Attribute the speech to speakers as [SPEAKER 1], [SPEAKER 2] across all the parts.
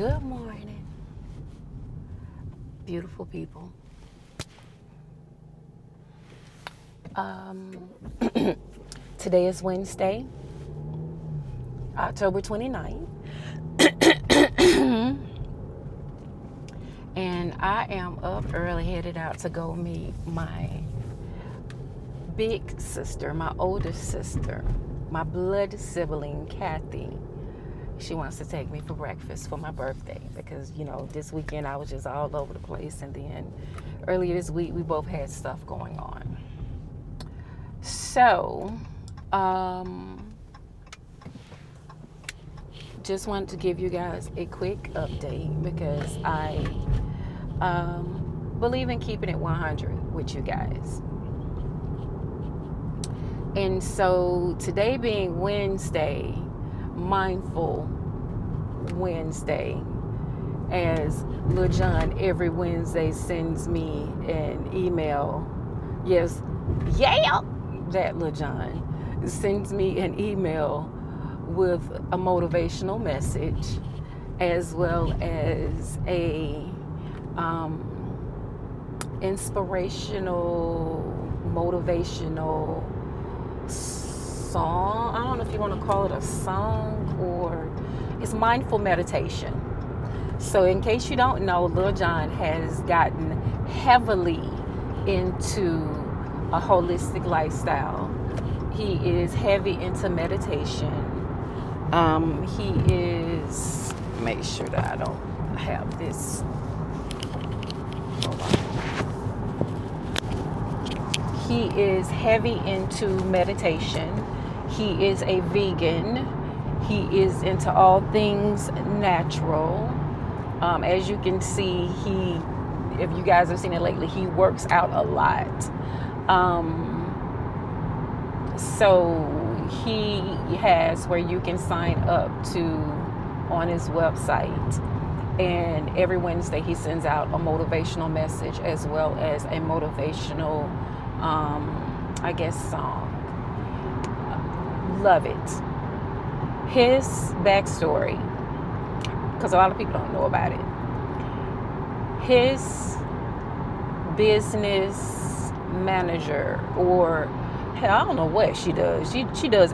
[SPEAKER 1] Good morning, beautiful people. Um, Today is Wednesday, October 29th, and I am up early, headed out to go meet my big sister, my older sister, my blood sibling, Kathy. She wants to take me for breakfast for my birthday because, this weekend I was just all over the place. And then earlier this week, we both had stuff going on. So, just wanted to give you guys a quick update because I believe in keeping it 100 with you guys. And so today being Wednesday, Mindful Wednesday, as Lil John every Wednesday sends me an email. Yes, yeah, that Lil John sends me an email with a motivational message as well as a inspirational, motivational song. I don't know if you want to call it a song or it's mindful meditation. So in case you don't know, Lil John has gotten heavily into a holistic lifestyle. He is heavy into meditation. He is, make sure that I don't have this. Hold on. He is heavy into meditation. He is a vegan. He is into all things natural. As you can see, if you guys have seen it lately, he works out a lot. So he has where you can sign up on his website. And every Wednesday he sends out a motivational message as well as a motivational, song. Love it. His backstory, because a lot of people don't know about it. His business manager, or hell, I don't know what she does. She does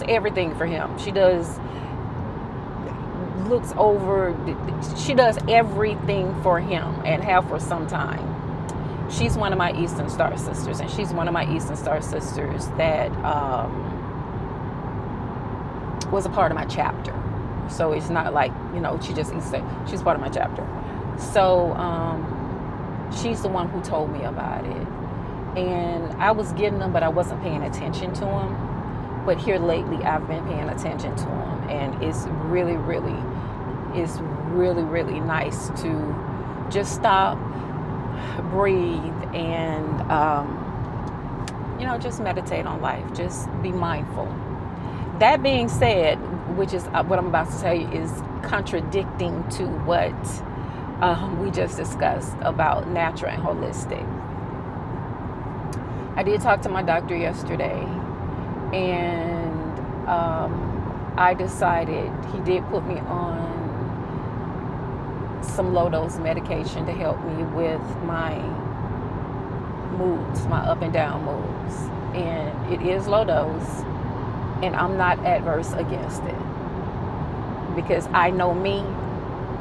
[SPEAKER 1] everything for him. She does everything for him and have for some time. She's one of my Eastern Star sisters, and she's one of my Eastern Star sisters that was a part of my chapter. So it's not like, she's part of my chapter. So she's the one who told me about it. And I was getting them, but I wasn't paying attention to them. But here lately, I've been paying attention to them. And it's really, really nice to just stop, breathe, and, just meditate on life. Just be mindful. That being said, which is what I'm about to tell you is contradicting to what we just discussed about natural and holistic. I did talk to my doctor yesterday, and I decided he did put me on some low-dose medication to help me with my moods, my up and down moods. And it is low dose, and I'm not adverse against it because I know me.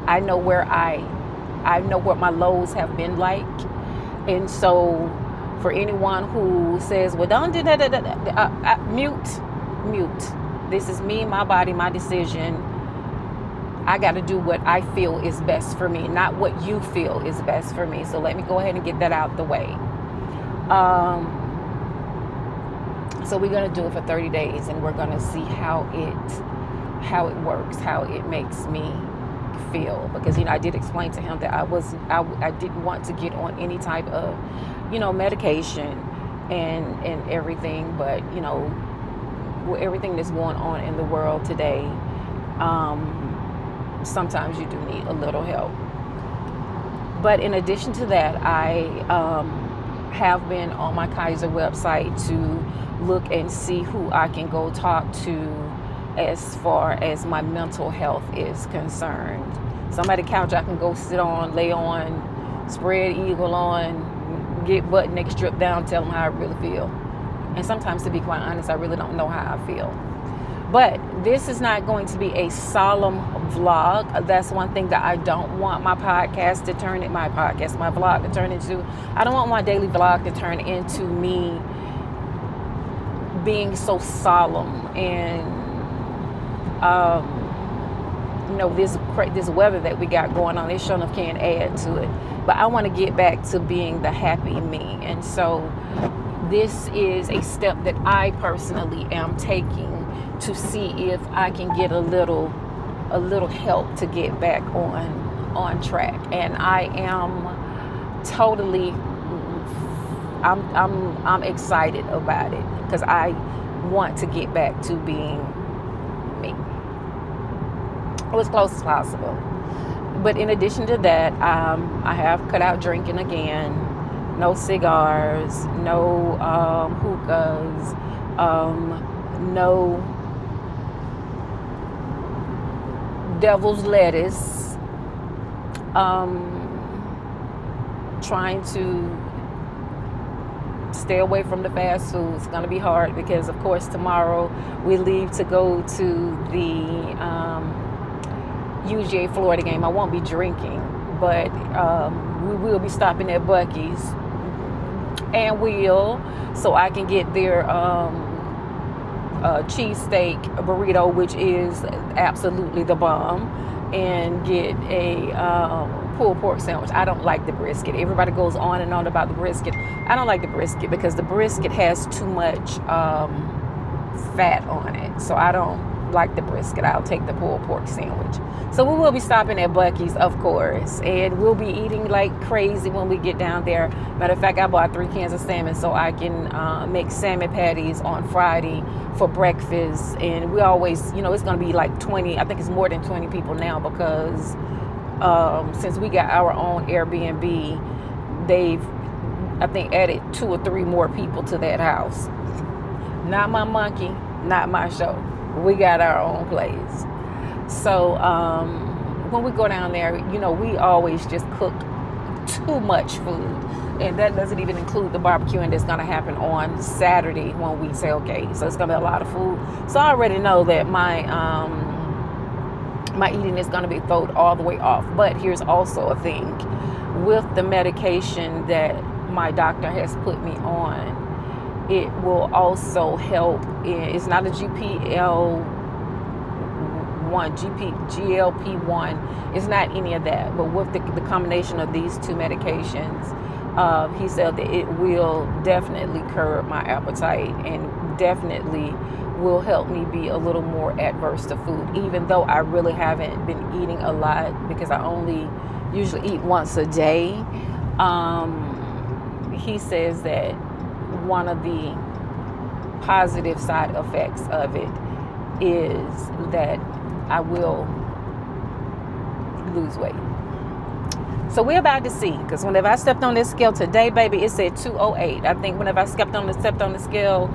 [SPEAKER 1] I know what my lows have been like. And so for anyone who says, well, don't do that, mute. This is me, my body, my decision. I got to do what I feel is best for me, not what you feel is best for me. So let me go ahead and get that out the way. So we're going to do it for 30 days, and we're going to see how it works, how it makes me feel. Because, I did explain to him that I didn't want to get on any type of, medication and everything. But, with everything that's going on in the world today, sometimes you do need a little help. But in addition to that, I have been on my Kaiser website to look and see who I can go talk to as far as my mental health is concerned. Somebody's couch I can go sit on, lay on, spread eagle on, get butt naked, strip down, tell them how I really feel. And sometimes, to be quite honest, I really don't know how I feel. But this is not going to be a solemn vlog. That's one thing that I don't want my vlog to turn into. I don't want my daily vlog to turn into me being so solemn and this weather that we got going on. It sure enough can add to it. But I want to get back to being the happy me. And so this is a step that I personally am taking to see if I can get a little help to get back on track. And I am totally I'm excited about it because I want to get back to being me as close as possible. But in addition to that, I have cut out drinking again. No cigars, no hookahs, no devil's lettuce. Trying to stay away from the fast food. It's going to be hard because, of course, tomorrow we leave to go to the UGA Florida game. I won't be drinking, but we will be stopping at Buc-ee's so I can get their cheesesteak burrito, which is absolutely the bomb, and get a pulled pork sandwich. I don't like the brisket. Everybody goes on and on about the brisket. I don't like the brisket because the brisket has too much fat on it. So I don't like the brisket. I'll take the pulled pork sandwich. So we will be stopping at Buc-ee's, of course, and we'll be eating like crazy when we get down there. Matter of fact, I bought 3 cans of salmon so I can make salmon patties on Friday for breakfast. And we always, it's going to be like 20. I think it's more than 20 people now because since we got our own Airbnb, they've, I think, added 2 or 3 more people to that house. Not my monkey, not my show. We got our own place. So when we go down there, we always just cook too much food. And that doesn't even include the barbecuing that's going to happen on Saturday when we tailgate. So it's going to be a lot of food. So I already know that my eating is going to be thrown all the way off. But here's also a thing. With the medication that my doctor has put me on, it will also help. It's not a GLP-1. It's not any of that. But with the combination of these 2 medications, he said that it will definitely curb my appetite and definitely will help me be a little more adverse to food, even though I really haven't been eating a lot because I only usually eat once a day. He says that one of the positive side effects of it is that I will lose weight. So we're about to see, because whenever I stepped on this scale today, baby, it said 208. I think whenever I stepped on the scale,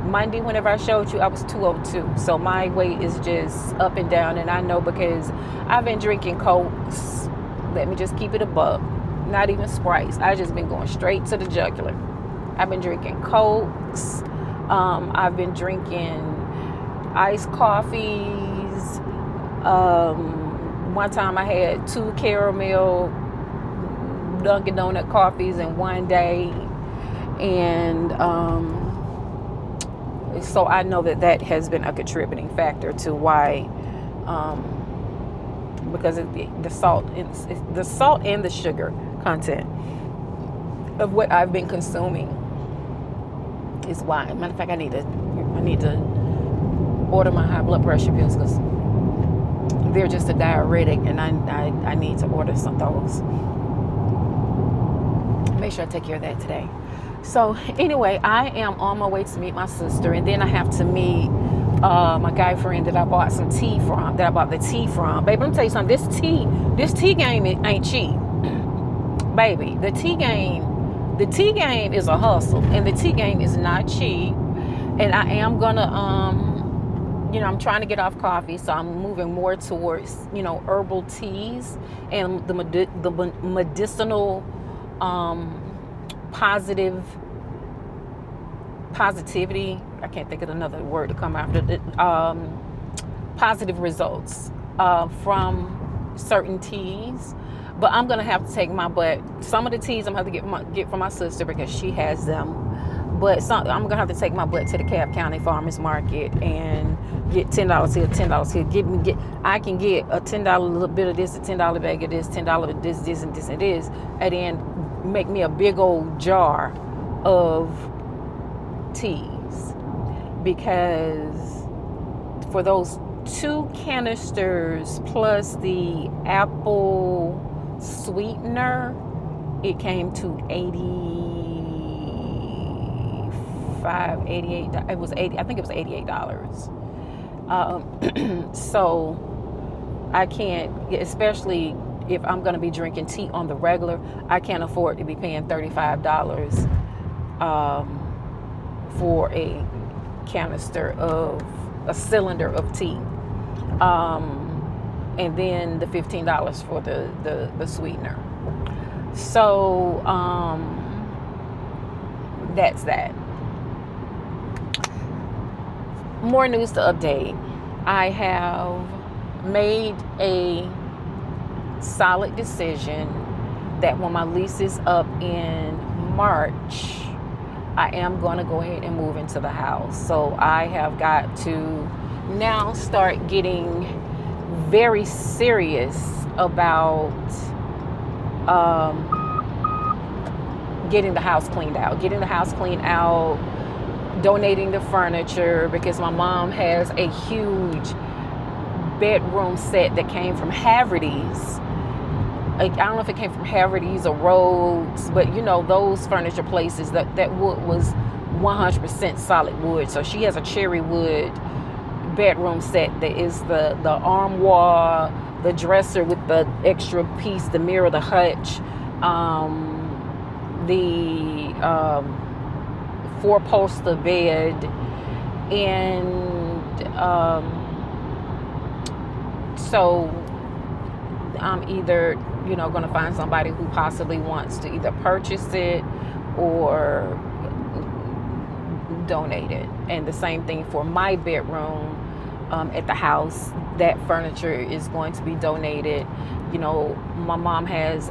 [SPEAKER 1] Monday, whenever I showed you, I was 202. So my weight is just up and down, and I know because I've been drinking Cokes. Let me just keep it a buck. Not even Sprites. I just been going straight to the jugular. I've been drinking Cokes. I've been drinking iced coffees. One time I had 2 caramel Dunkin' Donut coffees in one day. And so I know that has been a contributing factor to why, because of the salt and the sugar content of what I've been consuming is why. Matter of fact, I need to order my high blood pressure pills because they're just a diuretic, and I need to order some of those. Make sure I take care of that today. So anyway, I am on my way to meet my sister, and then I have to meet my guy friend that I bought the tea from. Baby, let me tell you something. This tea game ain't cheap. Baby, the tea game is a hustle, and the tea game is not cheap. And I am gonna I'm trying to get off coffee, so I'm moving more towards, herbal teas and the medicinal, positive positivity. I can't think of another word to come after it. Positive results from certain teas. But I'm gonna have to take my butt. Some of the teas I'm gonna have to get from my sister because she has them. But I'm gonna have to take my butt to the Cobb County Farmers Market and get $10 here, $10 here. I can get a $10 little bit of this, a $10 bag of this, $10 of this, and this, and this, and then make me a big old jar of teas, because for those 2 canisters plus the apple sweetener, it came to $88. It was 80. I think it was $88. So I can't, especially if I'm going to be drinking tea on the regular, I can't afford to be paying $35 for a cylinder of tea, and then the $15 for the sweetener. So that's that. More news to update. I have made a solid decision that when my lease is up in March, I am going to go ahead and move into the house. So I have got to now start getting very serious about getting the house cleaned out, donating the furniture, because my mom has a huge bedroom set that came from Haverty's. I don't know if it came from Haverty's or Rhodes, but those furniture places, that wood was 100% solid wood. So she has a cherry wood bedroom set that is the armoire, the dresser with the extra piece, the mirror, the hutch, the 4-poster bed, and so I'm either going to find somebody who possibly wants to either purchase it or donate it. And the same thing for my bedroom at the house. That furniture is going to be donated. My mom has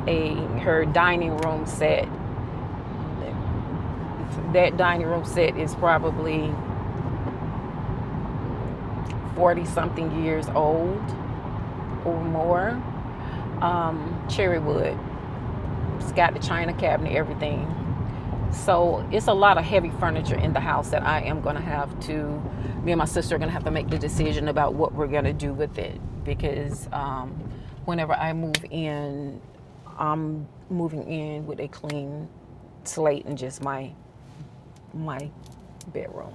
[SPEAKER 1] her dining room set. That dining room set is probably 40 something years old or more. Cherry wood. It's got the china cabinet, everything. So it's a lot of heavy furniture in the house that me and my sister are going to have to make the decision about what we're going to do with it, because whenever I move in, I'm moving in with a clean slate and just my bedroom.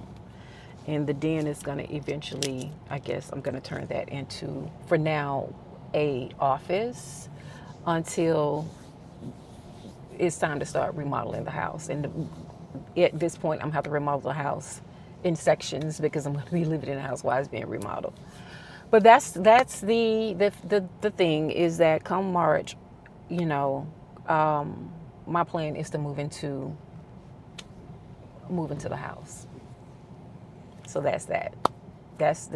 [SPEAKER 1] And the den is going to eventually, I guess I'm going to turn that into, for now, a office until it's time to start remodeling the house. And at this point, I'm going to have to remodel the house in sections because I'm going to be living in the house while it's being remodeled. But that's the thing, is that come March, my plan is to move into the house. So that's that. That's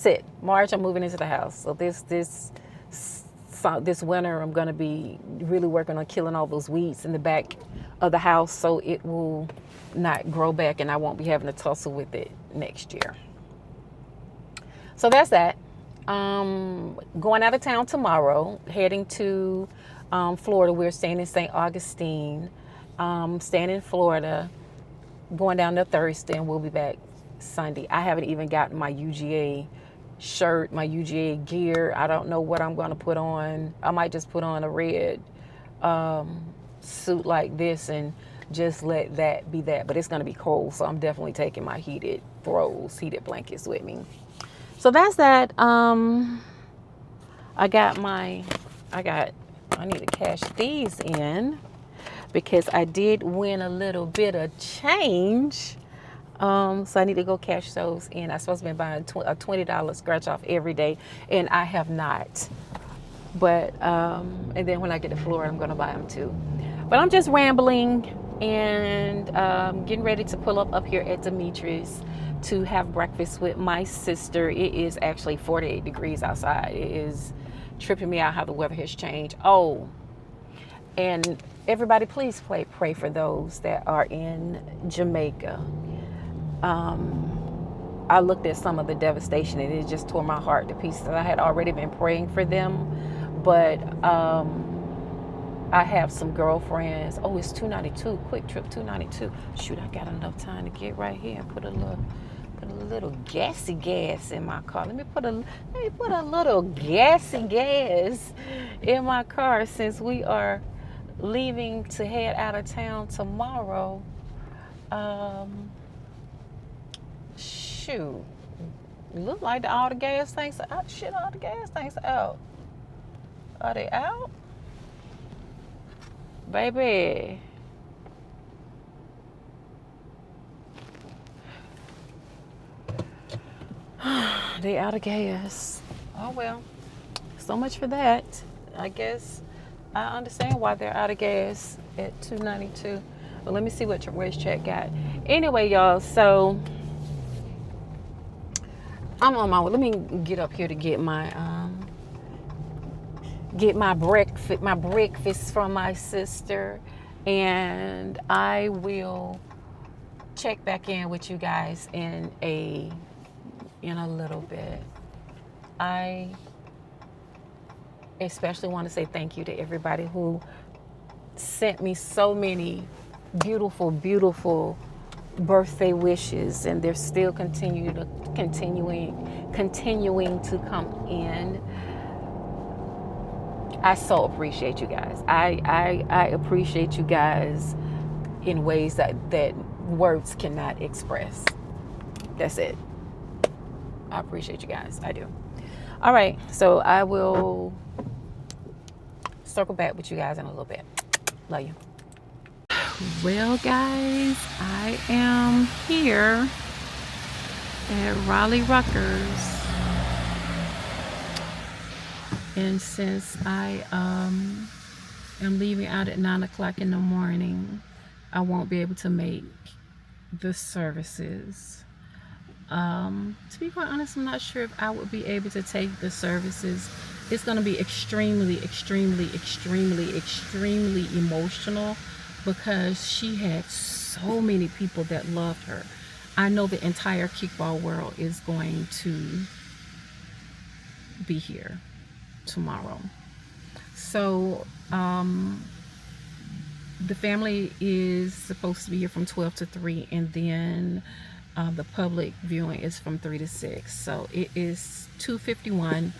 [SPEAKER 1] it. March, I'm moving into the house. So this winter, I'm going to be really working on killing all those weeds in the back of the house, so it will not grow back and I won't be having to tussle with it next year. So that's that. Going out of town tomorrow, heading to Florida. We're staying in St. Augustine, staying in Florida, going down there Thursday, and we'll be back Sunday. I haven't even gotten my UGA shirt, my UGA gear. I don't know what I'm going to put on. I might just put on a red suit like this and just let that be that. But it's going to be cold, so I'm definitely taking my heated blankets with me. So that's that. I need to cash these in because I did win a little bit of change So I need to go cash those in. I'm supposed to be buying a $20 scratch off every day, and I have not. But and then when I get to Florida, I'm gonna buy them too. But I'm just rambling and getting ready to pull up here at Dimitri's to have breakfast with my sister. It is actually 48 degrees outside. It is tripping me out how the weather has changed. Oh, and everybody, please pray for those that are in Jamaica. I looked at some of the devastation and it just tore my heart to pieces. I had already been praying for them, but I have some girlfriends. Oh, it's 292, quick trip 292. Shoot, I got enough time to get right here and put a little gassy gas in my car. Let me put a little gassy gas in my car since we are leaving to head out of town tomorrow. Shoot, look like all the gas tanks are out. Shit, all the gas tanks are out. Are they out? Baby. They out of gas. Oh well. So much for that. I guess I understand why they're out of gas at 292. But let me see what your race check got. Anyway, y'all, so I'm on my way. Let me get up here to get my breakfast from my sister, and I will check back in with you guys in a little bit. I especially want to say thank you to everybody who sent me so many beautiful birthday wishes, and they're still continuing to come in. I so appreciate you guys. I appreciate you guys in ways that words cannot express. That's it. I appreciate you guys. I do. All right, so I will circle back with you guys in a little bit. Love you. Well, guys, I am here at Raleigh Ruckers. And since I am leaving out at 9 o'clock in the morning, I won't be able to make the services. To be quite honest, I'm not sure if I would be able to take the services. It's going to be extremely emotional because she had so many people that loved her. I know the entire kickball world is going to be here tomorrow. So the family is supposed to be here from 12 to 3, and then the public viewing is from 3 to 6. So it is 2:51.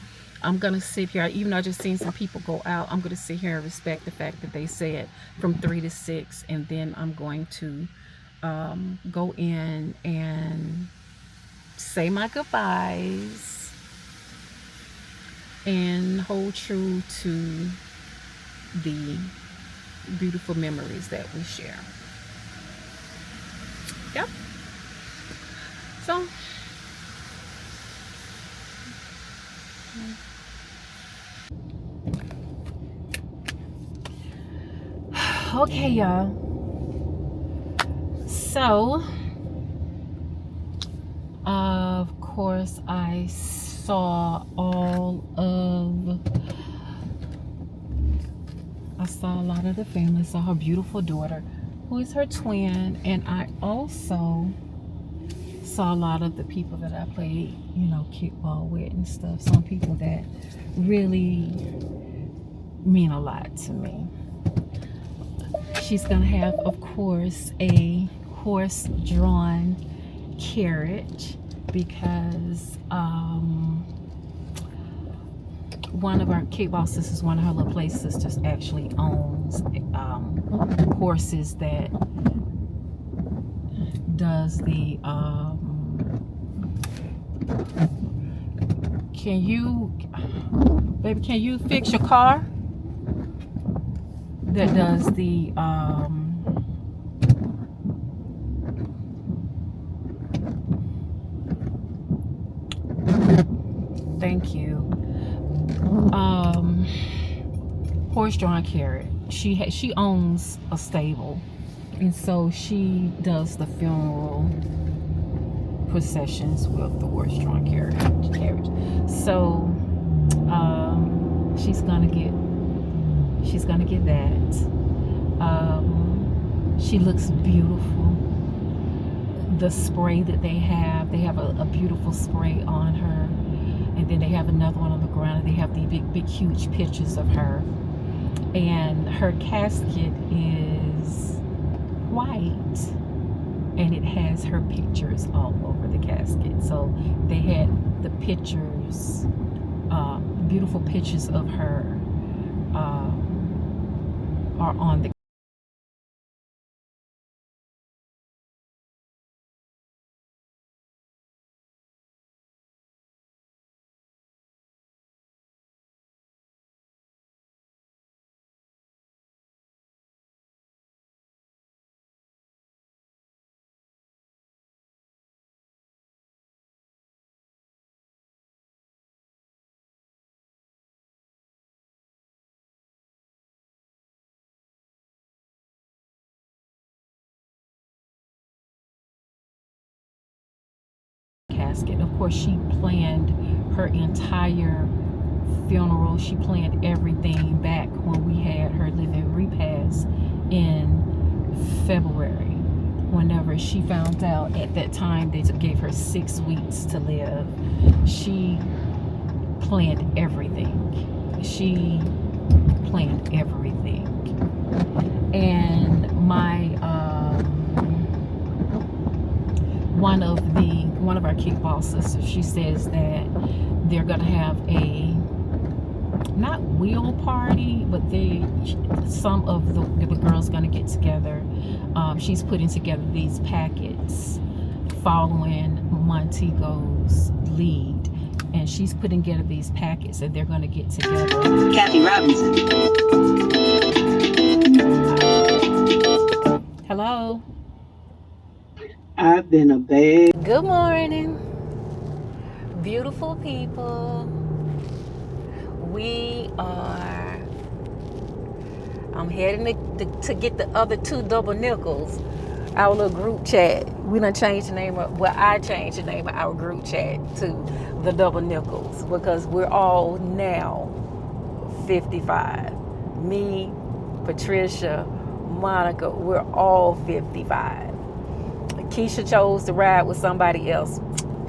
[SPEAKER 1] I'm gonna sit here, even though I just seen some people go out, I'm gonna sit here and respect the fact that they said from 3 to 6, and then I'm going to go in and say my goodbyes and hold true to the beautiful memories that we share. Yep. So okay, y'all. So of course I saw a lot of the family. Saw her beautiful daughter, who is her twin, and I also saw a lot of the people that I played, kickball with and stuff. Some people that really mean a lot to me. She's gonna have, of course, a horse-drawn carriage because one of our kickball sisters, one of her little play sisters, actually owns horses that does the can you fix your car? That does the Thank you. Horse-drawn carriage. She owns a stable, and so she does the funeral processions with the horse-drawn carriage. So she's gonna get that. She looks beautiful. The spray that they have a beautiful spray on her, and then they have another one on the ground, and they have the big huge pictures of her, and her casket is white, and it has her pictures all over the casket. So they had the pictures, beautiful pictures of her are on the casket. Of course, she planned her entire funeral. She planned everything back when we had her living repast in February. Whenever she found out, at that time they gave her 6 weeks to live, she planned everything. She planned everything. And my one of our kick bosses, she says that they're gonna have a not wheel party, but some of the girls gonna get together. She's putting together these packets following Montego's lead, and she's putting together these packets, and they're gonna get together.
[SPEAKER 2] Kathy Robinson.
[SPEAKER 1] Hello.
[SPEAKER 2] I've been a bad.
[SPEAKER 1] Good morning, beautiful people. I'm heading to get the other 2 double nickels. Our little group chat. We done changed the name of, well, I changed the name of our group chat to the double nickels, because we're all now 55. Me, Patricia, Monica, we're all 55. Keisha chose to ride with somebody else.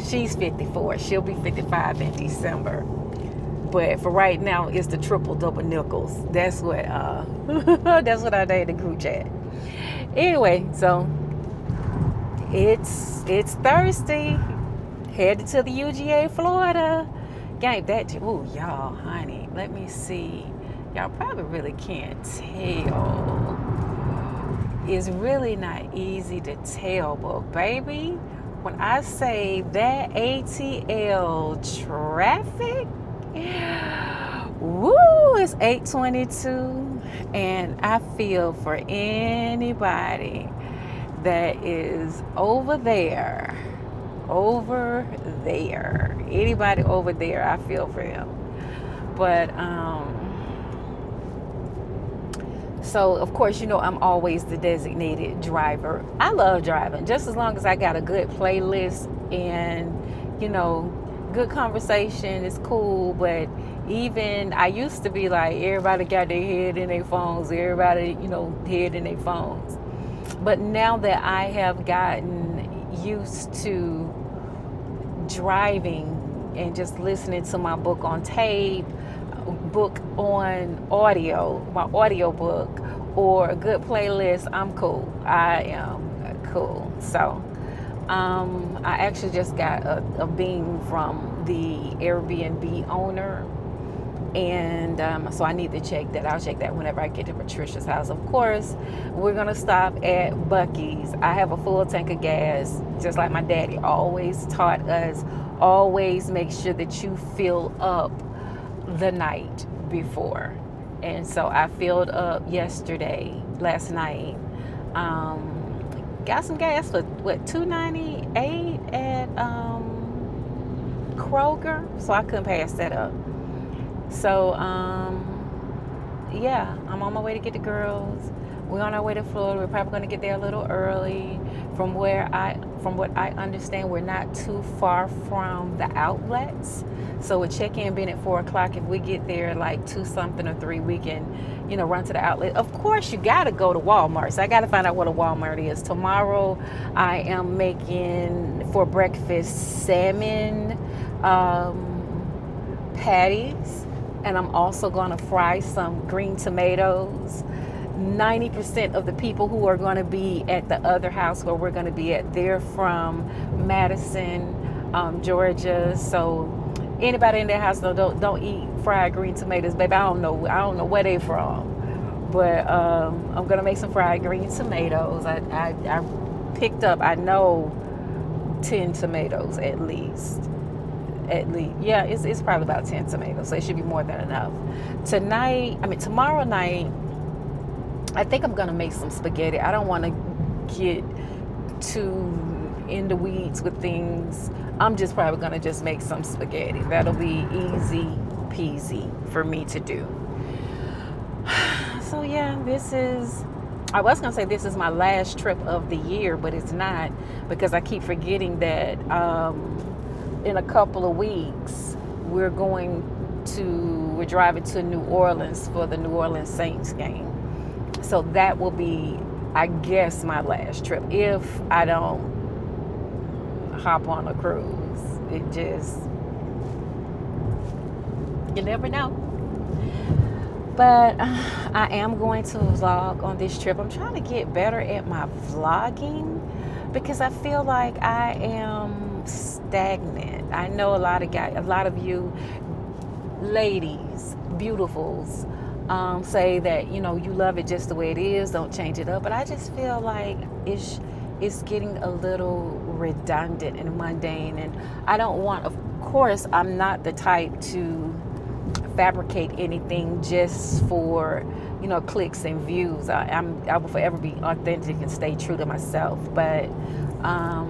[SPEAKER 1] She's 54. She'll be 55 in December. But for right now, it's the triple double nickels. That's what that's what I named the group chat. Anyway, so it's Thursday. Headed to the UGA, Florida. Gang that. Ooh, y'all, honey. Let me see. Y'all probably really can't tell. It's really not easy to tell, but baby, when I say that ATL traffic, woo, it's 8:22, and I feel for anybody that is over there, anybody over there, I feel for them. But so of course, I'm always the designated driver. I love driving, just as long as I got a good playlist and good conversation is cool. But even I used to be like, everybody got their head in their phones, head in their phones. But now that I have gotten used to driving and just listening to my book on tape, book on audio, my audio book, or a good playlist, I'm cool. I am cool. So I actually just got a beam from the Airbnb owner, and so I need to check that. I'll check that whenever I get to Patricia's house. Of course, we're gonna stop at Buc-ee's. I have a full tank of gas, just like my daddy always taught us. Always make sure that you fill up the night before. And so I filled up last night. Got some gas for $2.98 at Kroger, so I couldn't pass that up. So yeah, I'm on my way to get the girls. We're on our way to Florida. We're probably going to get there a little early. From what I understand, we're not too far from the outlets. So we'll check in being at 4 o'clock. If we get there like 2 something or 3, we can, run to the outlet. Of course, you got to go to Walmart. So I got to find out what a Walmart is. Tomorrow, I am making for breakfast salmon patties, and I'm also going to fry some green tomatoes. 90% of the people who are going to be at the other house where we're going to be at, they're from Madison, Georgia. So anybody in that house don't eat fried green tomatoes, baby. I don't know where they from, but I'm gonna make some fried green tomatoes. I picked up, I know, 10 tomatoes at least. Yeah, it's probably about 10 tomatoes, so it should be more than enough. Tomorrow night, I think I'm gonna make some spaghetti. I don't want to get too in the weeds with things. I'm just probably gonna just make some spaghetti. That'll be easy peasy for me to do. So yeah, I was gonna say this is my last trip of the year, but it's not, because I keep forgetting that in a couple of weeks we're driving to New Orleans for the New Orleans Saints game. So that will be, I guess, my last trip if I don't hop on a cruise. You never know. But I am going to vlog on this trip. I'm trying to get better at my vlogging because I feel like I am stagnant. I know a lot of you ladies, beautifuls, say that you love it just the way it is, don't change it up. But I just feel like it's getting a little redundant and mundane, and I don't want. Of course, I'm not the type to fabricate anything just for clicks and views. I will forever be authentic and stay true to myself. But I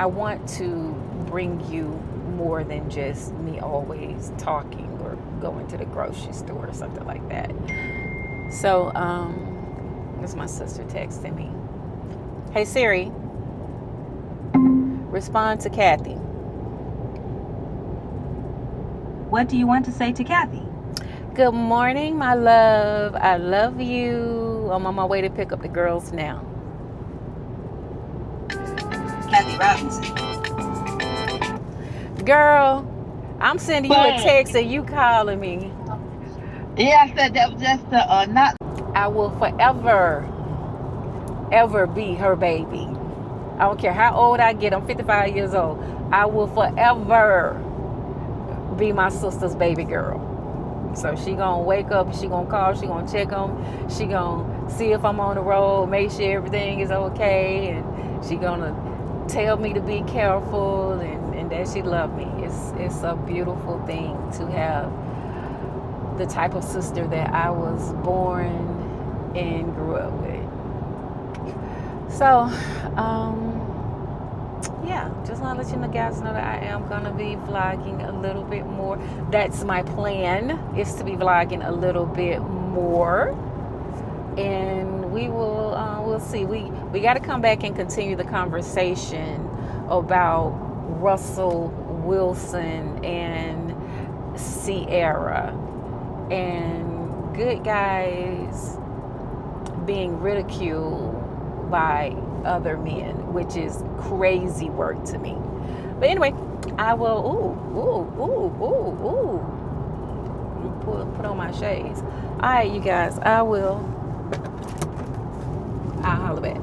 [SPEAKER 1] want to bring you more than just me always talking or going to the grocery store or something like that. So this is my sister texting me. Hey Siri, respond to Kathy.
[SPEAKER 2] What do you want to say to Kathy?
[SPEAKER 1] Good morning, my love. I love you. I'm on my way to pick up the girls now.
[SPEAKER 2] Kathy Robinson.
[SPEAKER 1] Girl, I'm sending you a text and you calling me.
[SPEAKER 2] Yeah, I said that was just not.
[SPEAKER 1] I will forever, ever be her baby. I don't care how old I get. I'm 55 years old. I will forever be my sister's baby girl. So she gonna wake up, she gonna call, she gonna check them, she gonna see if I'm on the road, make sure everything is okay, and she gonna tell me to be careful and that she love me. It's a beautiful thing to have the type of sister that I was born and grew up with. So, yeah, just want to let you guys know that I am going to be vlogging a little bit more. That's my plan, is to be vlogging a little bit more. And we'll see. We got to come back and continue the conversation about Russell Wilson and Sierra and good guys being ridiculed by other men, which is crazy work to me. But anyway, I will put on my shades. All right, you guys, I'll holler back.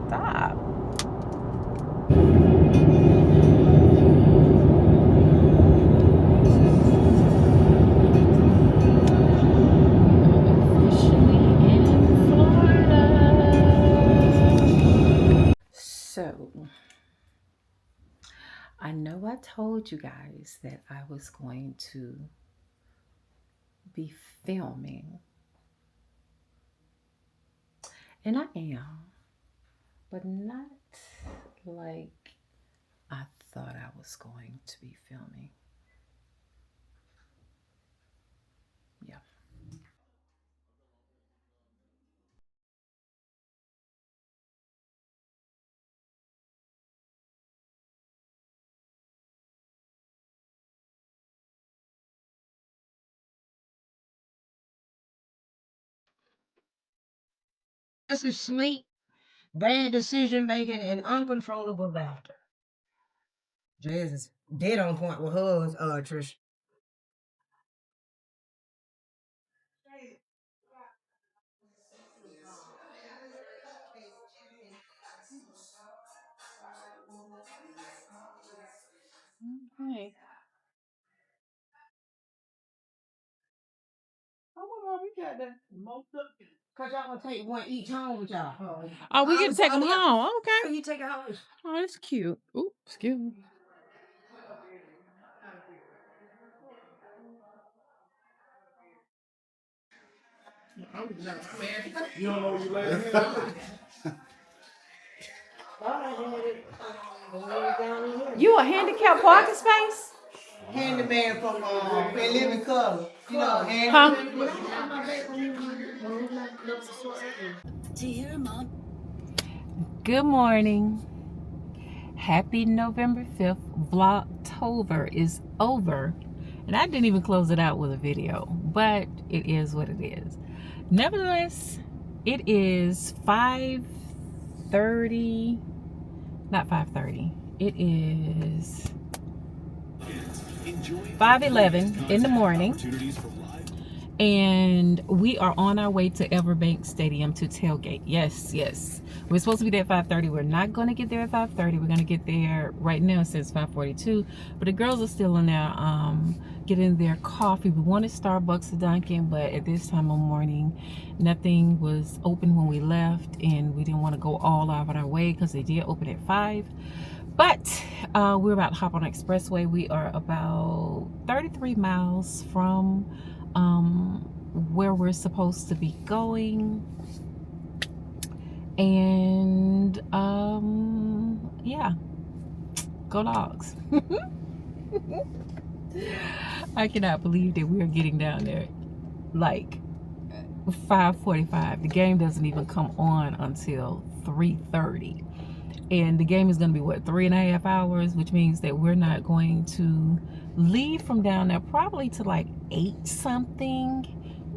[SPEAKER 1] Stop. So, I know I told you guys that I was going to be filming. And I am, but not like I thought I was going to be filming. Yeah.
[SPEAKER 3] This is sleep, bad decision making, and uncontrollable laughter. Jazz is dead on point with hers, Trish.
[SPEAKER 1] Okay.
[SPEAKER 3] Oh, well, we got that most up. Cause y'all gonna take one each home with y'all.
[SPEAKER 1] Oh, we get to take them home. Okay.
[SPEAKER 3] You take it home.
[SPEAKER 1] Oh, that's cute. Oops, excuse me.
[SPEAKER 3] You don't know you later.
[SPEAKER 1] You a handicapped parking space?
[SPEAKER 3] Handyman from Living Color. You know,
[SPEAKER 1] Huh? Good morning. Happy November 5th. Vlogtober is over. And I didn't even close it out with a video, but it is what it is. Nevertheless, it is 5:30, not 5:30. It is 5:11 in the morning. And we are on our way to Everbank Stadium to tailgate. Yes, yes. We're supposed to be there at 5:30. We're not going to get there at 5:30. We're going to get there right now since 5:42. But the girls are still in there getting their coffee. We wanted Starbucks or Dunkin', but at this time of morning, nothing was open when we left. And we didn't want to go all out of our way because they did open at 5. But we're about to hop on the expressway. We are about 33 miles from where we're supposed to be going. And yeah, go Dogs. I cannot believe that we are getting down there like 5:45. The game doesn't even come on until 3:30. And the game is going to be, what, 3.5 hours, which means that we're not going to leave from down there probably to like 8 something.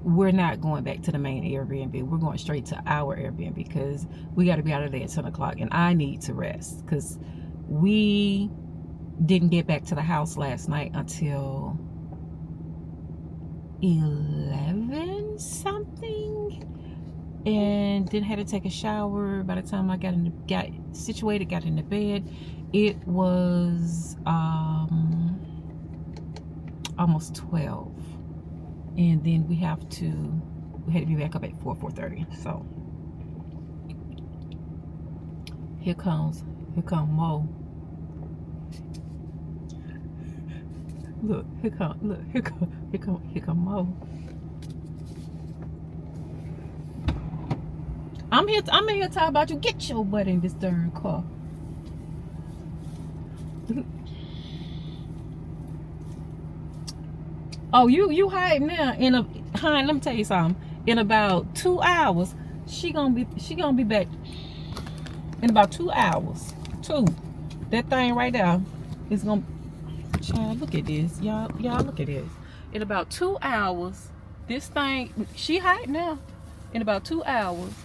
[SPEAKER 1] We're not going back to the main Airbnb. We're going straight to our Airbnb because we got to be out of there at 10 o'clock. And I need to rest because we didn't get back to the house last night until 11 something. And then had to take a shower. By the time I got situated, got into bed, it was almost 12. And then we had to be back up at 4:30. So here come Mo. Look, here come Mo. I'm here talking about you. Get your butt in this darn car. Oh, you hiding now. Let me tell you something. In about 2 hours, she gonna be back. In about 2 hours. 2. That thing right there is gonna. Child, look at this. Y'all look at this. In about 2 hours, this thing, she hiding now. In about 2 hours.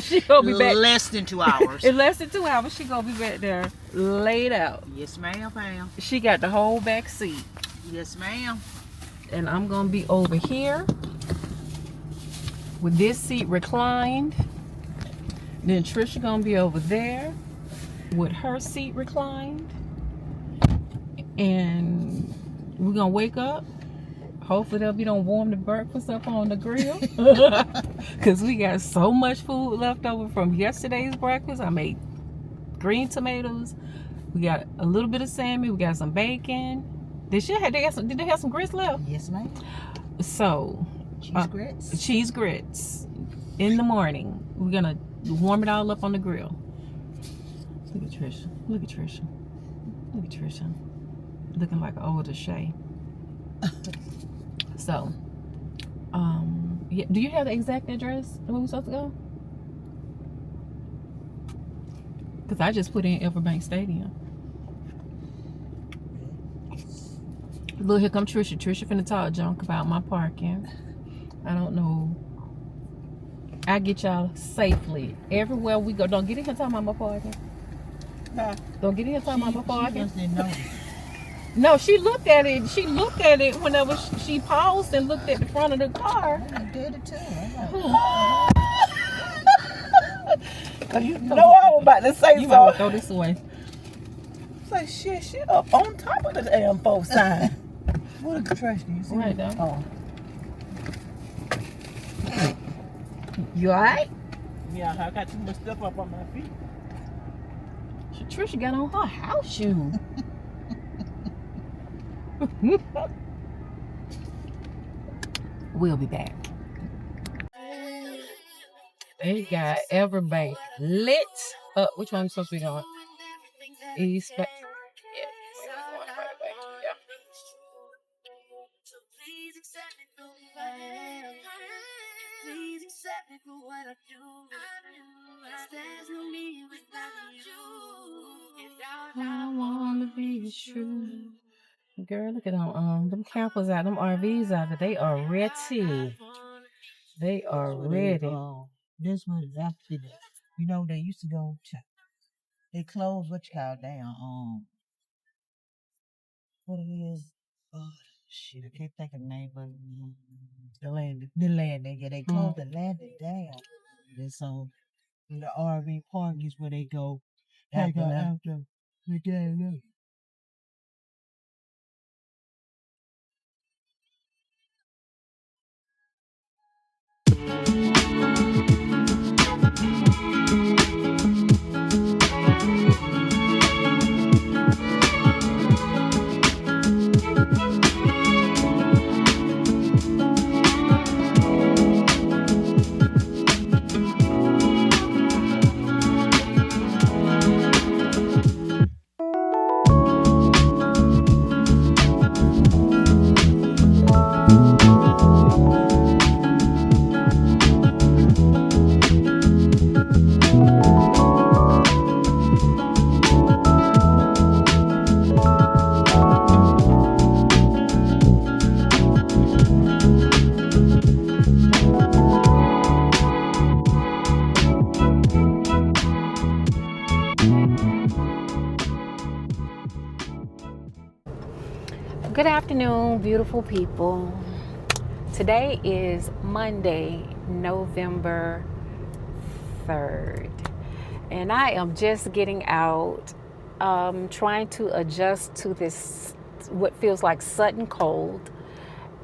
[SPEAKER 1] She gonna be back.
[SPEAKER 3] Less than 2 hours.
[SPEAKER 1] In less than 2 hours, she gonna be back there laid out.
[SPEAKER 3] Yes, ma'am, ma'am.
[SPEAKER 1] She got the whole back seat.
[SPEAKER 3] Yes, ma'am.
[SPEAKER 1] And I'm gonna be over here with this seat reclined. Then Trisha gonna be over there with her seat reclined. And we're gonna wake up. Hopefully they'll be done warm the breakfast up on the grill. Because we got so much food left over from yesterday's breakfast. I made green tomatoes. We got a little bit of salmon. We got some bacon. Did they have some grits left?
[SPEAKER 3] Yes, ma'am.
[SPEAKER 1] So,
[SPEAKER 3] Cheese grits.
[SPEAKER 1] cheese grits in the morning. We're gonna warm it all up on the grill. Look at Trisha. Look at Trisha. Look at Trisha. Looking like an older Shay. So, yeah, do you have the exact address where we're supposed to go? Because I just put in Everbank Stadium. Look, here come Trisha. Trisha finna talk junk about my parking. I don't know. I get y'all safely everywhere we go. Don't get in here talking about my parking.
[SPEAKER 3] Nah.
[SPEAKER 1] Don't get in here talking about my
[SPEAKER 3] She
[SPEAKER 1] parking.
[SPEAKER 3] just didn't know.
[SPEAKER 1] No, she looked at it. She looked at it whenever she paused and looked at the front of the car.
[SPEAKER 3] I did it too.
[SPEAKER 4] Cause you know I was about to say
[SPEAKER 1] You
[SPEAKER 4] so.
[SPEAKER 1] might throw this away.
[SPEAKER 4] It's like she up on top of the damn folks sign.
[SPEAKER 3] What a trash do you see?
[SPEAKER 1] Right there.
[SPEAKER 4] Oh,
[SPEAKER 1] You alright?
[SPEAKER 4] yeah, I got too much stuff up on my feet.
[SPEAKER 1] Trisha got on her house shoes. We'll be back. They got Everbank lit up. Which one are we supposed to be going? East back. Yeah, we're going right away. Yeah. I wanna be true. Girl, look at them campers out, them RVs out there. They are ready. They are ready.
[SPEAKER 3] This was after that. You know, they used to go to, they closed what you call down, what it is, oh shit, I can't think of the name, but the landing, yeah, they closed the landing down. And so the RV park is where they go after the game.
[SPEAKER 1] Good afternoon, beautiful people. Today is Monday, November 3rd, and I am just getting out, trying to adjust to this, what feels like sudden cold,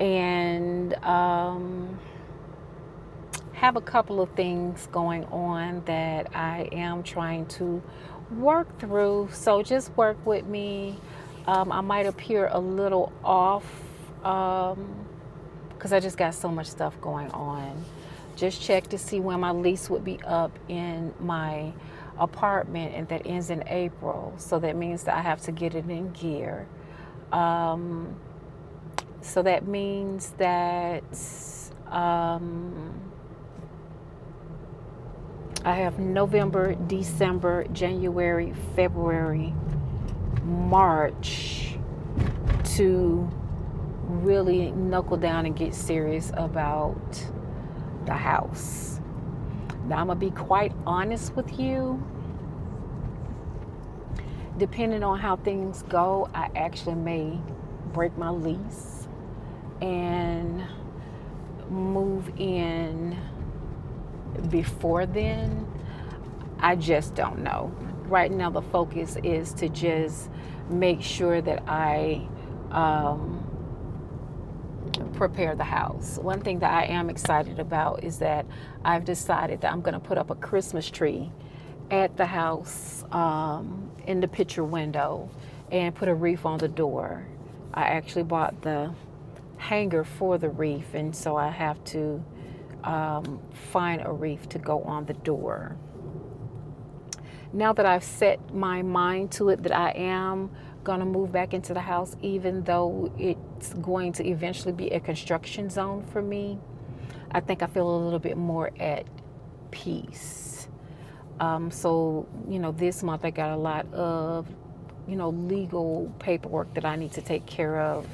[SPEAKER 1] and have a couple of things going on that I am trying to work through. So just work with me. I might appear a little off because I just got so much stuff going on. Just check to see when my lease would be up in my apartment, and that ends in April. So that means that I have to get it in gear. So that means that I have November, December, January, February, March to really knuckle down and get serious about the house. Now, I'm gonna be quite honest with you. Depending on how things go, I actually may break my lease and move in before then. I just don't know. Right now, the focus is to just make sure that I prepare the house. One thing that I am excited about is that I've decided that I'm going to put up a Christmas tree at the house in the picture window and put a wreath on the door. I actually bought the hanger for the wreath, and so I have to find a wreath to go on the door. Now that I've set my mind to it that I am going to move back into the house, even though it's going to eventually be a construction zone for me, I think I feel a little bit more at peace. So, this month I got a lot of, legal paperwork that I need to take care of.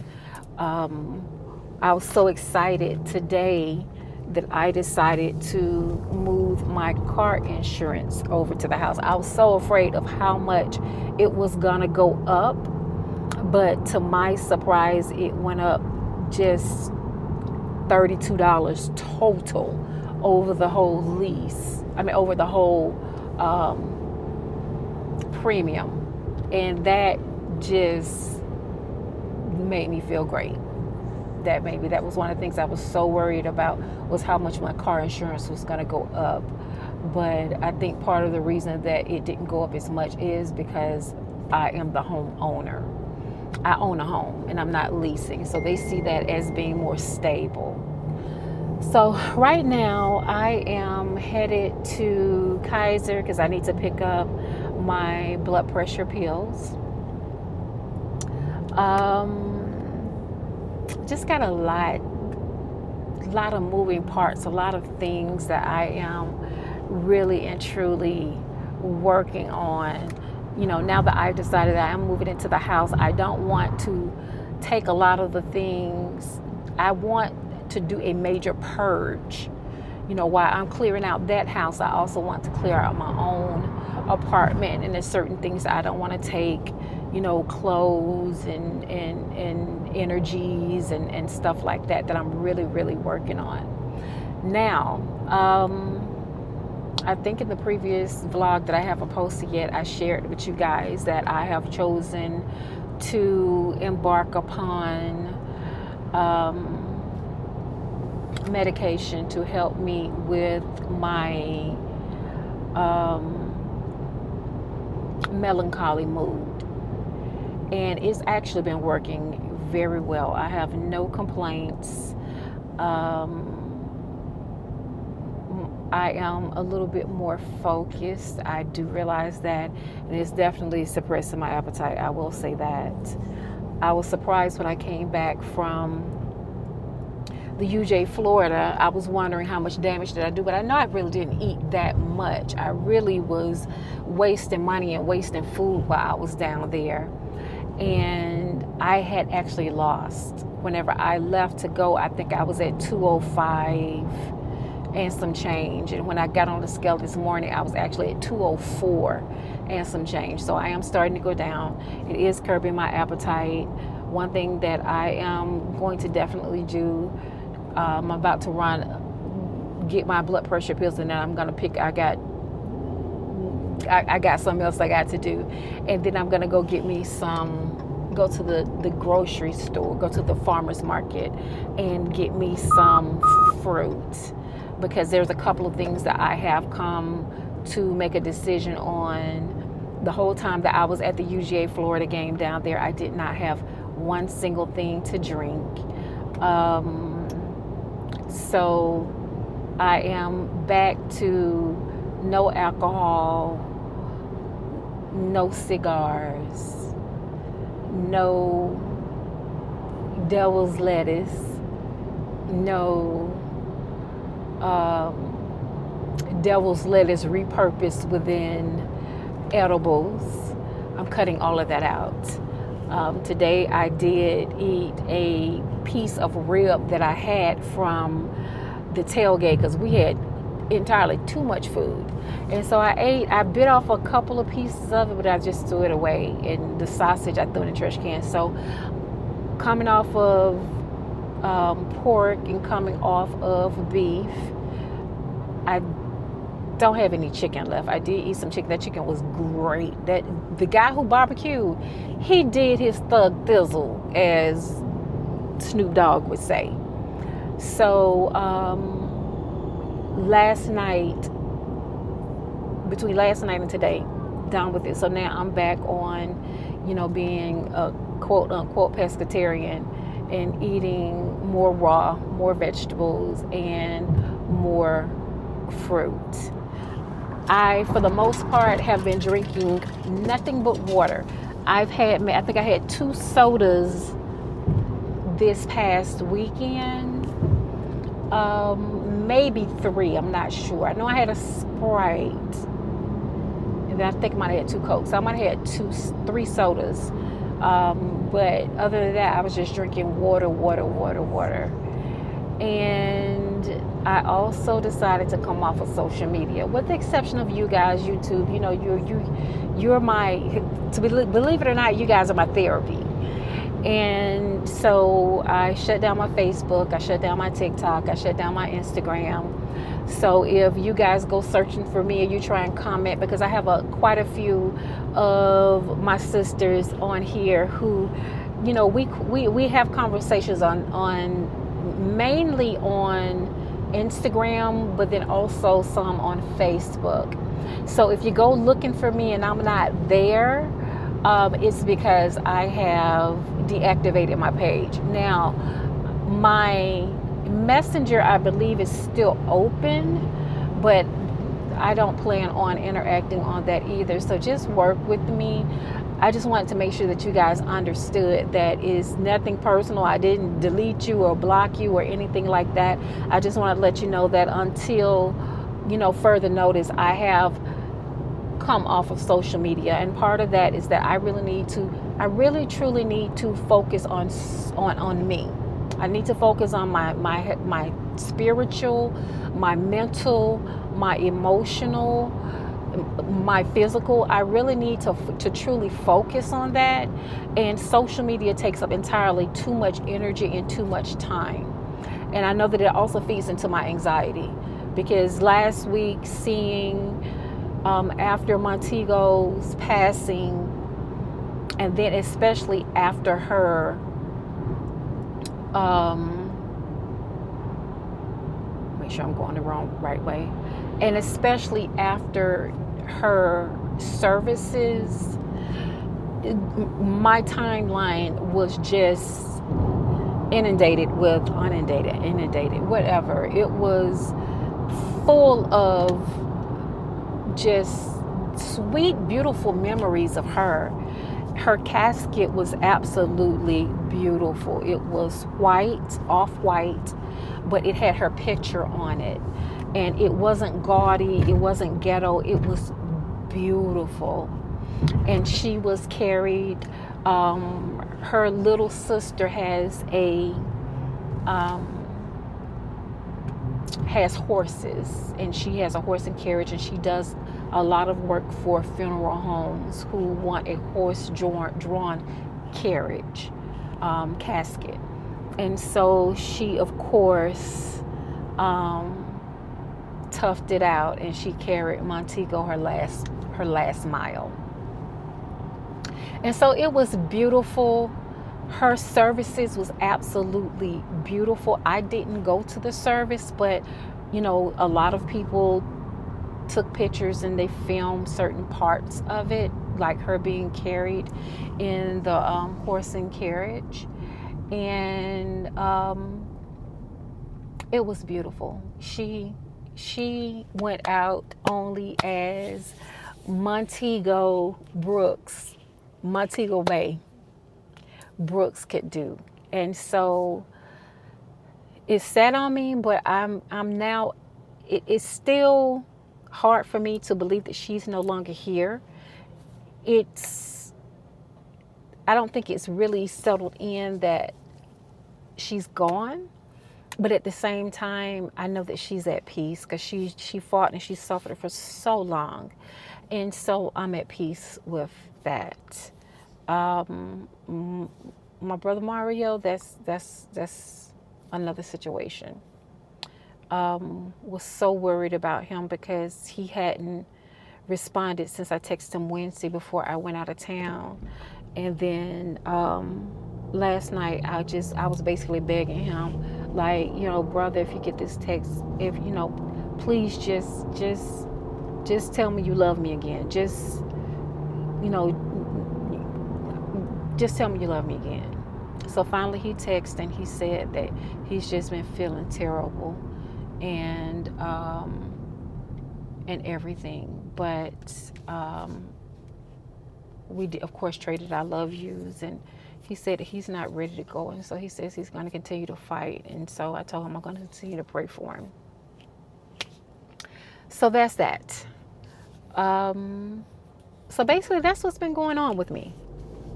[SPEAKER 1] I was so excited today that I decided to move my car insurance over to the house. I was so afraid of how much it was gonna go up, but to my surprise, it went up just $32 total over the whole lease. Over the whole premium. And that just made me feel great. That was one of the things I was so worried about, was how much my car insurance was going to go up. But I think part of the reason that it didn't go up as much is because I am the homeowner. I own a home and I'm not leasing, so they see that as being more stable. So right now I am headed to Kaiser because I need to pick up my blood pressure pills. Just got a lot of moving parts, a lot of things that I am really and truly working on. Now that I've decided that I'm moving into the house, I don't want to take a lot of the things. I want to do a major purge. While I'm clearing out that house, I also want to clear out my own apartment, and there's certain things that I don't want to take, clothes and energies and stuff like that I'm really, really working on. Now, I think in the previous vlog that I haven't posted yet, I shared with you guys that I have chosen to embark upon medication to help me with my melancholy mood. And it's actually been working very well. I have no complaints. I am a little bit more focused. I do realize that, and it's definitely suppressing my appetite. I will say that. I was surprised when I came back from the UJ, Florida. I was wondering how much damage did I do, but I know I really didn't eat that much. I really was wasting money and wasting food while I was down there. And I had actually lost. Whenever I left to go, I think I was at 205 and some change. And when I got on the scale this morning, I was actually at 204 and some change. So I am starting to go down. It is curbing my appetite. One thing that I am going to definitely do, I'm about to get my blood pressure pills, and then I'm going to pick, I got something else I got to do. And then I'm going to go get me go to the grocery store, go to the farmer's market and get me some fruit, because there's a couple of things that I have come to make a decision on. The whole time that I was at the UGA Florida game down there, I did not have one single thing to drink. So I am back to no alcohol, no cigars, no devil's lettuce, no devil's lettuce repurposed within edibles. I'm cutting all of that out. Today I did eat a piece of rib that I had from the tailgate because we had entirely too much food. And so I bit off a couple of pieces of it, but I just threw it away. And the sausage I threw in the trash can. So coming off of pork and coming off of beef, I don't have any chicken left. I did eat some chicken. That chicken was great. The guy who barbecued, he did his thug thizzle, as Snoop Dogg would say. So between last night and today, done with it. So now I'm back on, being a quote unquote pescatarian, and eating more raw, more vegetables, and more fruit. I, for the most part, have been drinking nothing but water. I think I had 2 sodas this past weekend, maybe 3. I'm not sure. I know I had a Sprite, and then I think I might have had 2 Cokes. So I might have had 3 sodas. But other than that, I was just drinking water, water, water, water. And I also decided to come off of social media, with the exception of you guys, YouTube. You know, you're my, believe it or not, you guys are my therapy. And so I shut down my Facebook, I shut down my TikTok, I shut down my Instagram. So if you guys go searching for me or you try and comment, because I have quite a few of my sisters on here who, you know, we have conversations on mainly on Instagram, but then also some on Facebook. So if you go looking for me and I'm not there, it's because I have deactivated my page. Now, my Messenger, I believe, is still open, but I don't plan on interacting on that either. So just work with me. I just wanted to make sure that you guys understood that is nothing personal. I didn't delete you or block you or anything like that. I just want to let you know that until, you know, further notice, I have come off of social media, and part of that is that I really truly need to focus on me. I need to focus on my spiritual, my mental, my emotional, my physical. I really need to truly focus on that, and social media takes up entirely too much energy and too much time. And I know that it also feeds into my anxiety, because last week, seeing after Montego's passing, and then especially after her make sure I'm going the right way, and especially after her services, my timeline was just inundated, whatever. It was full of just sweet, beautiful memories of her. Her casket was absolutely beautiful. It was white, off-white, but it had her picture on it. And it wasn't gaudy, it wasn't ghetto, it was beautiful. And she was carried, her little sister has horses, and she has a horse and carriage, and she does a lot of work for funeral homes who want a horse drawn carriage, casket. And so she, of course, toughed it out, and she carried Montego her last mile. And so it was beautiful. Her services was absolutely beautiful. I didn't go to the service, but you know, a lot of people took pictures and they filmed certain parts of it, like her being carried in the horse and carriage. And it was beautiful. She went out only as Montego Bay Brooks could do. And so it's sad on me, but I'm now, it's still hard for me to believe that she's no longer here. I don't think it's really settled in that she's gone, but at the same time, I know that she's at peace, because she fought and she suffered for so long. And so I'm at peace with that. My brother Mario, that's another situation. Was so worried about him because he hadn't responded since I texted him Wednesday before I went out of town. And then last night I was basically begging him, like, you know, brother, if you get this text, if you know, please just tell me you love me again. Just, you know, just tell me you love me again. So finally he texted and he said that he's just been feeling terrible and everything. But we did, of course, traded I love yous, and he said that he's not ready to go, and so he says he's going to continue to fight. And so I told him I'm going to continue to pray for him. So that's that. So basically that's what's been going on with me.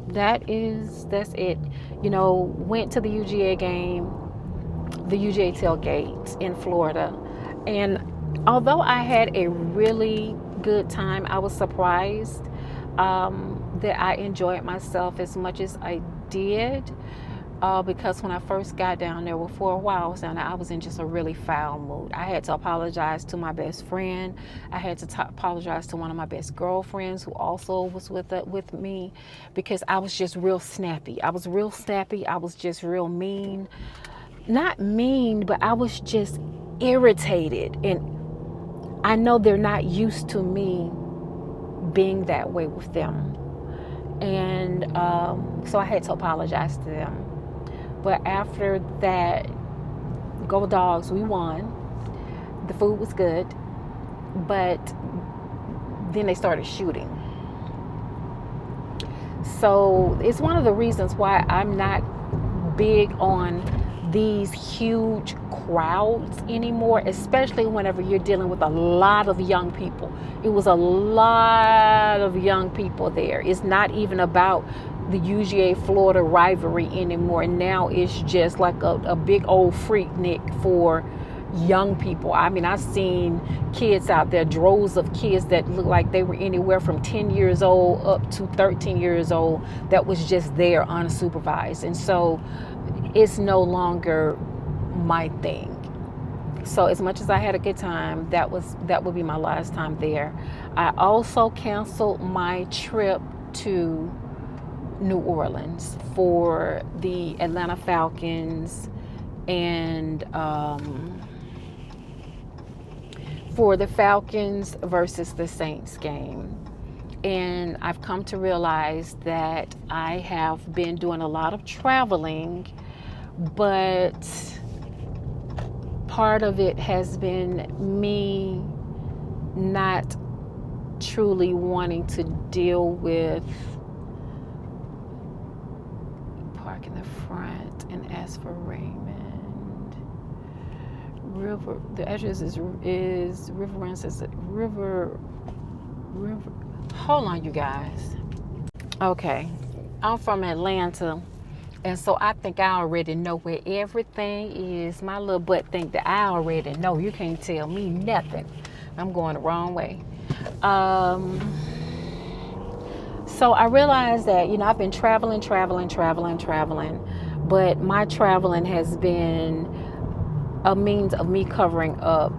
[SPEAKER 1] That's it. Went to the UGA game, the UGA tailgate in Florida, and although I had a really good time, I was surprised that I enjoyed myself as much as I did, because when I first got down there, for a while I was down there, I was in just a really foul mood. I had to apologize to my best friend. I had to apologize to one of my best girlfriends who also was with me, because I was just real snappy. I was just real mean. Not mean, but I was just irritated. And I know they're not used to me being that way with them. And so I had to apologize to them. But after that, go Dogs, we won. The food was good. But then they started shooting. So it's one of the reasons why I'm not big on these huge crowds anymore, especially whenever you're dealing with a lot of young people. It was a lot of young people there. It's not even about the UGA Florida rivalry anymore. Now it's just like a big old freaknik for young people. I mean, I've seen kids out there, droves of kids that look like they were anywhere from 10 years old up to 13 years old that was just there unsupervised. And so it's no longer my thing. So as much as I had a good time, that would be my last time there. I also canceled my trip to New Orleans for the Atlanta Falcons and for the Falcons versus the Saints game. And I've come to realize that I have been doing a lot of traveling, but part of it has been me not truly wanting to deal with park in the front and ask for Raymond. The address is River Run, says River. Hold on, you guys. Okay, I'm from Atlanta, and so I think I already know where everything is. My little butt think that I already know. You can't tell me nothing. I'm going the wrong way. So I realized that, I've been traveling, but my traveling has been a means of me covering up,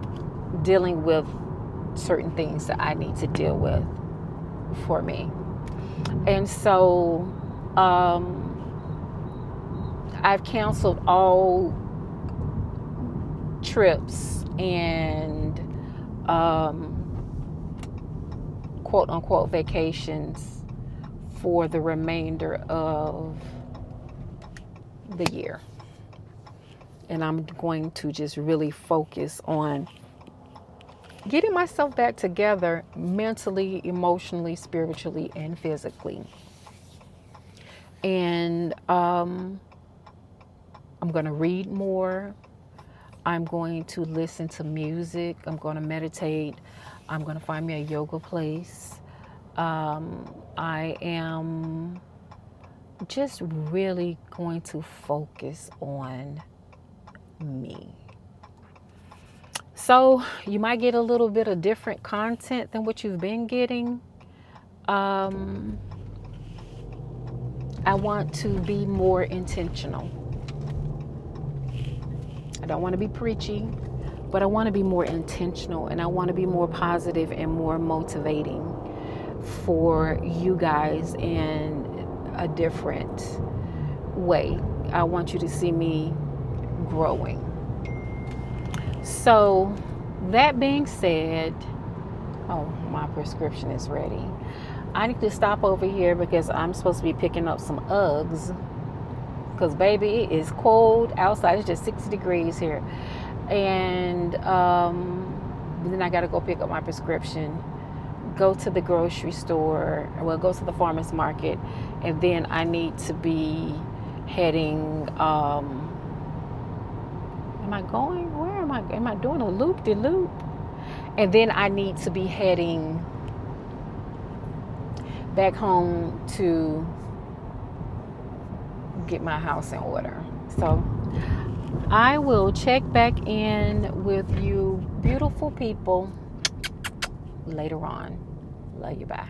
[SPEAKER 1] dealing with certain things that I need to deal with for me. And so I've canceled all trips and quote unquote vacations for the remainder of the year. And I'm going to just really focus on getting myself back together mentally, emotionally, spiritually, and physically. And I'm going to read more. I'm going to listen to music. I'm going to meditate. I'm going to find me a yoga place. I am just really going to focus on me. So you might get a little bit of different content than what you've been getting. I want to be more intentional. I don't want to be preachy, but I want to be more intentional, and I want to be more positive and more motivating for you guys in a different way. I want you to see me growing. So that being said, my prescription is ready. I need to stop over here because I'm supposed to be picking up some Uggs because baby, it is cold outside. It's just 60 degrees here. And then I gotta go pick up my prescription, go to the grocery store, well, go to the farmer's market, and then I need to be heading, am I going, where am I doing a loop-de-loop? And then I need to be heading back home to get my house in order. So I will check back in with you beautiful people later on. Love you, bye.